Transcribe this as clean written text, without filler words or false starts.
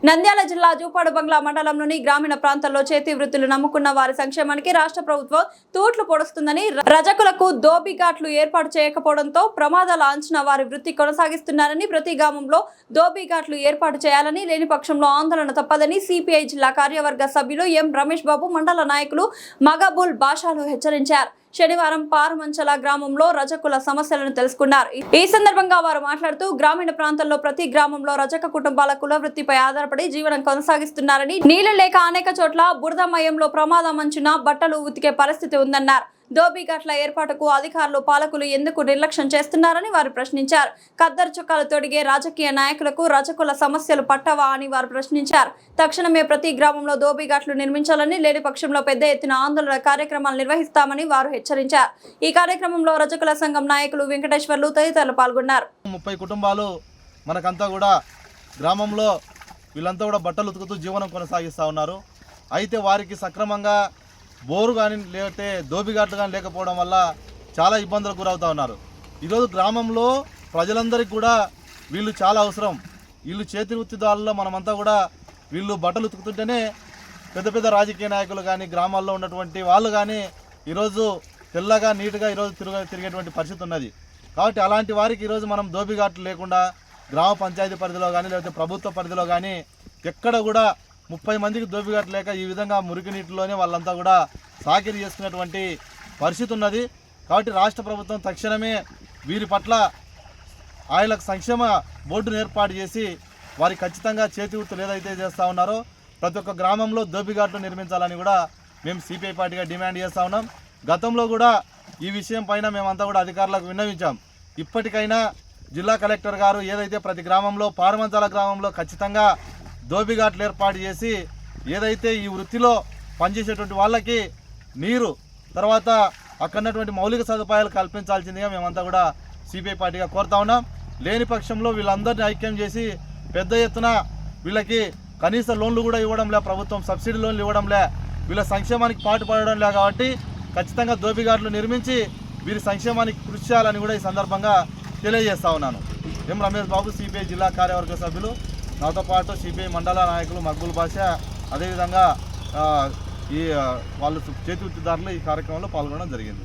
నంద్యాల జిల్లా జూపాడు బంగ్లా మండలంలోని గ్రామీణ ప్రాంతాల్లో చేతి వృత్తులు నమ్ముకున్న వారి సంక్షేమానికి రాష్ట్ర ప్రభుత్వం తూట్లు పొడుస్తుందని రజకులకు దోబిఘాట్లు ఏర్పాటు చేయకపోవడంతో ప్రమాదాల అంచనా వారి వృత్తి కొనసాగిస్తున్నారని ప్రతి గ్రామంలో దోబిఘాట్లు ఏర్పాటు చేయాలని లేని పక్షంలో ఆందోళన తప్పదని సిపిఐ జిల్లా కార్యవర్గ సభ్యులు ఎం రమేష్ బాబు మండల నాయకులు మగబుల్ బాషాలు హెచ్చరించారు. శనివారం పారుమంచల గ్రామంలో రజకుల సమస్యలను తెలుసుకున్నారు. ఈ సందర్భంగా వారు మాట్లాడుతూ గ్రామీణ ప్రాంతాల్లో ప్రతి గ్రామంలో రజక కుటుంబాల కుల వృత్తిపై ఆధారపడి జీవనం కొనసాగిస్తున్నారని, నీళ్లు లేక అనేక చోట్ల బురదమయంలో ప్రమాదం అంచున బట్టలు ఉతికే పరిస్థితి ఉందన్నారు. దోబిఘాట్ల ఏర్పాటుకు అధికారులు పాలకులు ఎందుకు నిర్లక్ష్యం చేస్తున్నారని వారు ప్రశ్నించారు. ఖద్దరు చొక్కాలు తొడిగే రాజకీయ నాయకులకు రజకుల సమస్యలు పట్టవా అని వారు ప్రశ్నించారు. తక్షణమే ప్రతి గ్రామంలో దోబిఘాట్లు నిర్మించాలని, లేని పక్షంలో పెద్ద ఎత్తున ఆందోళన కార్యక్రమాలు నిర్వహిస్తామని వారు హెచ్చరించారు. ఈ కార్యక్రమంలో రజకుల సంఘం నాయకులు వెంకటేశ్వర్లు తదితరులు పాల్గొన్నారు. 30 కుటుంబాలు మనకంతా కూడా గ్రామంలో వీళ్ళంతా కూడా బట్టలు ఉతుకుతూ జీవనం కొనసాగిస్తూ ఉన్నారు. అయితే వారికి సక్రమంగా బోరు కానీ లేకపోతే దోబిఘాట్లు కానీ లేకపోవడం వల్ల చాలా ఇబ్బందులకు గురవుతూ ఉన్నారు. ఈరోజు గ్రామంలో ప్రజలందరికీ కూడా వీళ్ళు చాలా అవసరం. వీళ్ళు చేతి వృత్తిదారుల్లో మనమంతా కూడా వీళ్ళు బట్టలు ఉతుకుతుంటేనే పెద్ద పెద్ద రాజకీయ నాయకులు కానీ గ్రామాల్లో ఉన్నటువంటి వాళ్ళు కానీ ఈరోజు తెల్లగా నీట్గా ఈరోజు తిరిగేటువంటి పరిస్థితి ఉన్నది. కాబట్టి అలాంటి వారికి ఈరోజు మనం దోబిఘాట్లు లేకుండా గ్రామ పంచాయతీ పరిధిలో కానీ లేకపోతే ప్రభుత్వ పరిధిలో కానీ ఎక్కడ కూడా 30 మందికి దోబిఘాట్లు లేక ఈ విధంగా మురికి నీటిలోనే వాళ్ళంతా కూడా సాకిరీ చేసుకునేటువంటి పరిస్థితి ఉన్నది. కాబట్టి రాష్ట్ర ప్రభుత్వం తక్షణమే వీరి పట్ల ఆయనకు సంక్షేమ బోర్డును ఏర్పాటు చేసి వారికి ఖచ్చితంగా చేతి వృత్తులు ఏదైతే చేస్తూ ఉన్నారో ప్రతి ఒక్క గ్రామంలో దోబిఘాట్లు నిర్మించాలని కూడా మేము సిపిఐ పార్టీగా డిమాండ్ చేస్తూ ఉన్నాం. గతంలో కూడా ఈ విషయం పైన మేమంతా కూడా అధికారులకు విన్నవించాం. ఇప్పటికైనా జిల్లా కలెక్టర్ గారు ఏదైతే ప్రతి గ్రామంలో పారుమంచాల గ్రామంలో ఖచ్చితంగా దోబిఘాట్లు ఏర్పాటు చేసి ఏదైతే ఈ వృత్తిలో పనిచేసేటువంటి వాళ్ళకి నీరు తర్వాత అక్కడున్నటువంటి మౌలిక సదుపాయాలు కల్పించాల్సిందిగా మేమంతా కూడా సిపిఐ పార్టీగా కోరుతా ఉన్నాం. లేని పక్షంలో వీళ్ళందరినీ ఐక్యం చేసి పెద్ద ఎత్తున వీళ్ళకి కనీస లోన్లు కూడా ఇవ్వడంలే, ప్రభుత్వం సబ్సిడీ లోన్లు ఇవ్వడంలే, వీళ్ళ సంక్షేమానికి పాటుపడడంలే. కాబట్టి ఖచ్చితంగా దోబిఘాట్లు నిర్మించి వీరి సంక్షేమానికి కృషి చేయాలని కూడా ఈ సందర్భంగా తెలియజేస్తా ఉన్నాను. ఎం రమేష్ బాబు, సిపిఐ జిల్లా కార్యవర్గ సభ్యులు, నాతో పాటు సిపిఐ మండల నాయకులు మక్బుల్ బాషా, అదేవిధంగా వాళ్ళు చేతి వృత్తిదారులు ఈ కార్యక్రమంలో పాల్గొనడం జరిగింది.